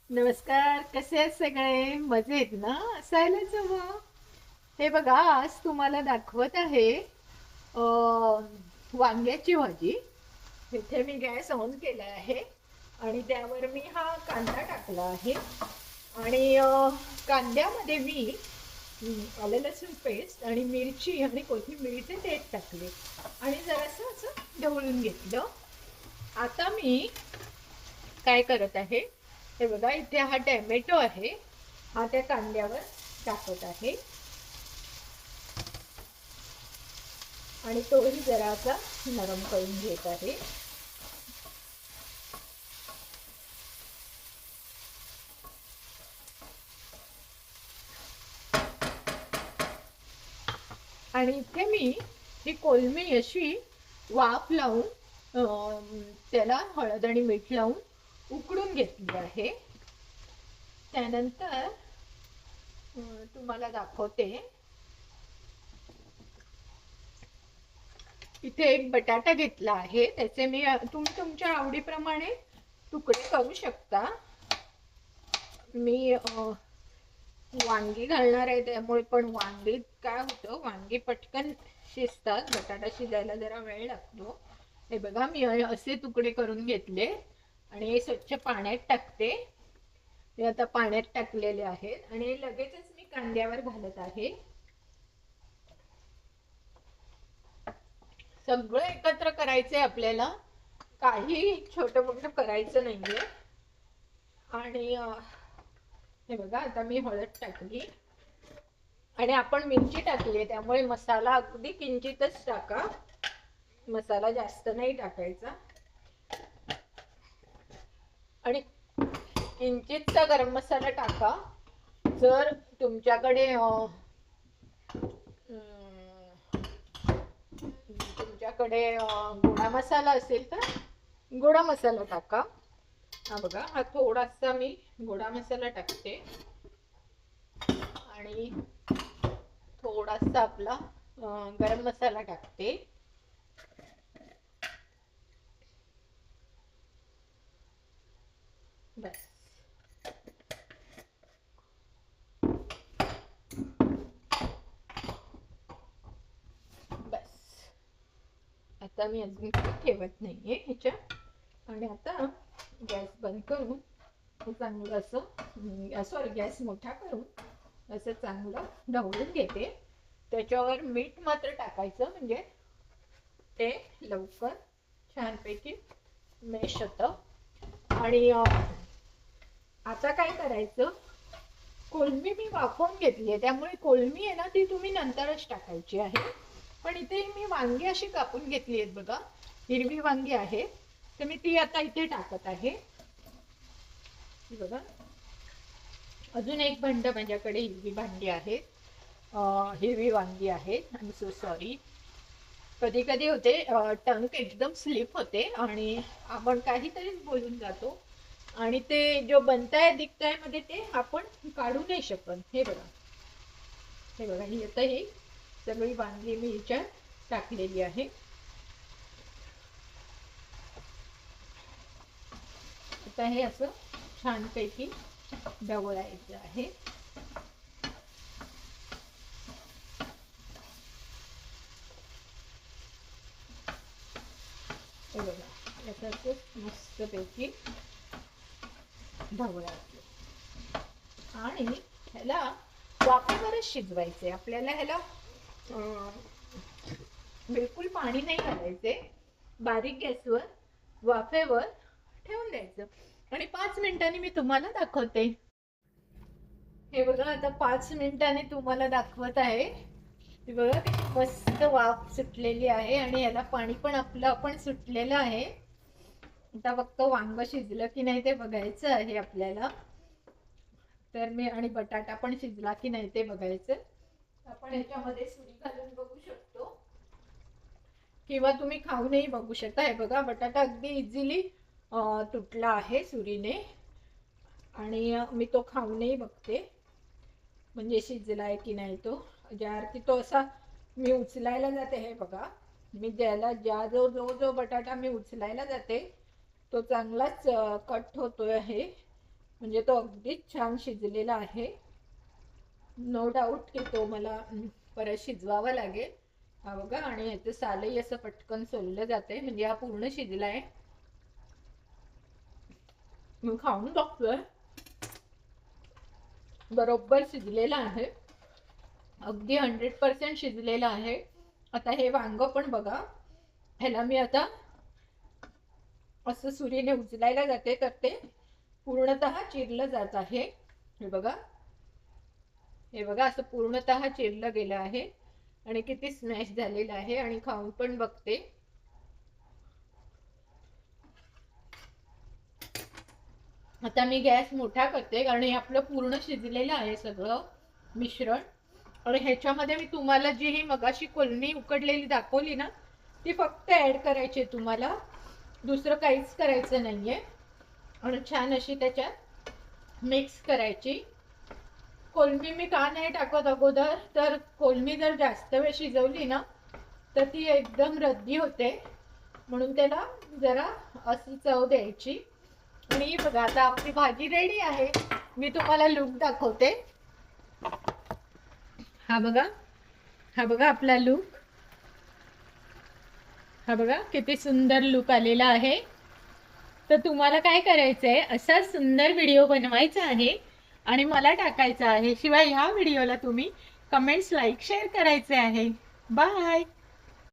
नमस्कार, कसे आहेत सगळे? मजेत ना? असायलाच हवं. हे बघा, आज तुम्हाला दाखवत आहे वांग्याची भाजी. इथे मी गॅस ऑन केला आहे आणि त्यावर मी हा कांदा टाकला आहे आणि कांद्यामध्ये मी आलं लसूण पेस्ट आणि मिरची आणि कोथिंबीरचे देठ टाकले आणि जरासं असं ढवळून घेतलं. आता मी काय करत आहे, हे बघा, इथे हा टॅमॅटो आहे, हा त्या कांद्यावर टाकत आहे आणि तोही जरासा नरम करून घेत आहे. आणि इथे मी ही कोलमी अशी वाफ लावून त्याला हळद आणि मीठ लावून उकडून घेतली आहे. त्यानंतर तुम्हाला दाखवते, इथे एक बटाटा घेतला आहे, त्याचे मी तुम्ही तुमच्या आवडीप्रमाणे तुकडे करू शकता. मी वांगी घालणार आहे त्यामुळे, पण वांगी काय होतं, वांगी पटकन शिजतात, बटाटा शिजायला जरा वेळ लागतो. हे बघा, मी असे तुकडे करून घेतले आणि हे स्वच्छ पाण्यात टाकते. ते आता पाण्यात टाकलेले आहेत आणि लगेचच मी कांद्यावर घालत आहे. सगळं एकत्र करायचंय आपल्याला, काही छोटं मोठं करायचं नाहीये. आणि हे बघा, आता मी हळद टाकली आणि आपण मिरची टाकली, त्यामुळे मसाला अगदी किंचितच टाका, मसाला जास्त नाही टाकायचा. आणि किंचितचा गरम मसाला टाका. जर तुमच्याकडे गोडा मसाला असेल तर गोडा मसाला टाका. हा बघा, हा थोडासा मी गोडा मसाला टाकते आणि थोडासा आपला गरम मसाला टाकते. बस. बस, आता मी अजून ठेवत नाहीये ह्याच्यात. आणि आता गॅस बंद करून चांगलं असं, सॉरी, गॅस मोठा करून असं चांगलं ढवळून घेते. त्याच्यावर मीठ मात्र टाकायचं, म्हणजे ते लवकर छानपैकी मॅश होतं. आणि आता काय करायचं, कोलमी मी वाफवून घेतली आहे, त्यामुळे कोलमी आहे ना, ती तुम्ही नंतरच टाकायची आहे. पण इथे मी वांगी अशी कापून घेतली आहेत बघा, हिरवी वांगी आहे, तर मी ती आता इथे टाकत आहे. बघा, अजून एक भांड माझ्याकडे हिरवी भांडी आहेत, हिरवी वांगी आहेत. आय एम सो सॉरी, कधी कधी होते टंग एकदम स्लिप होते आणि आपण काहीतरीच बोलून जातो आणि ते जो बनताय दिखताय मध्ये ते आपण काढू नाही शकत. हे बघा, हे बघा, ही आता ही सगळी वांगी मी ह्याच्यात टाकलेली आहे. आता हे असं छानपैकी ढवळायचं आहे. हे बघा, याच्यात मस्तपैकी ढवळायचं आणि ह्याला वाफेवरच शिजवायचे आपल्याला. ह्याला बिलकुल पाणी नाही घालायचे, बारीक गॅसवर वाफेवर ठेवून द्यायचं आणि 5 मिनिटांनी मी तुम्हाला दाखवते. हे बघा, आता 5 मिनिटांनी तुम्हाला दाखवत आहे. हे बघा, किती मस्त वाफ सुटलेली आहे आणि याला पाणी पण आपलं आपण सुटलेलं आहे. आता फक्त वांग शिजलं की नाही ते बघायचं आहे आपल्याला. तर मी, आणि बटाटा पण शिजला की नाही ते बघायचं. आपण याच्यामध्ये सुरी घालून बघू शकतो किंवा तुम्ही खाऊनही बघू शकता. हे बघा, बटाटा अगदी इझिली तुटला आहे सुरीने आणि मी तो खाऊनही बघते म्हणजे शिजलाय की नाही तो. ज्या अर्थी तो असा मी उचलायला जाते, हे बघा, मी जो बटाटा मी उचलायला जाते तो चांगलाच कट होतोय आहे म्हणजे तो अगदीच छान शिजलेला आहे. नो डाऊट की तो मला परत शिजवावा लागेल. हा बघा, आणि याचं सालही असं पटकन सोललं जाते, म्हणजे हा पूर्ण शिजलाय. मी खाऊन बघतोय, बरोबर शिजलेला आहे, अगदी 100% शिजलेला आहे. आता हे वांग पण बघा, ह्याला मी आता असं सुरीने उचलायला जाते तर ते पूर्णतः चिरलं जात आहे. हे बघा, हे बघा, असं पूर्णतः चिरलं गेलं आहे आणि किती स्मॅश झालेलं आहे. आणि खाऊन पण बघते. आता मी गॅस मोठा करते, कारण हे आपलं पूर्ण शिजलेलं आहे सगळं मिश्रण. आणि ह्याच्यामध्ये मी तुम्हाला जी ही मगाशी कोलमी उकडलेली दाखवली ना, ती फक्त ऍड करायची तुम्हाला, दुसरं काहीच करायचं नाहीये. आणि छान अशी त्याच्यात मिक्स करायची. कोलमी मी का नाही टाकत अगोदर, तर कोलमी जर जास्त वेळ शिजवली ना तर ती एकदम रद्दी होते, म्हणून त्याला जरा अशी चव द्यायची. आणि बघा, आता आपली भाजी रेडी आहे. मी तुम्हाला लुक दाखवते. हा बघा, हा बघा आपला लुक. हा बघा किती सुंदर लुक आलेला आहे. तर तुम्हाला काय करायचंय, असा सुंदर व्हिडिओ बनवायचा आहे आणि मला टाकायचा आहे. शिवाय ह्या व्हिडिओला तुम्ही कमेंट्स, लाईक, शेअर करायचे आहे. बाय.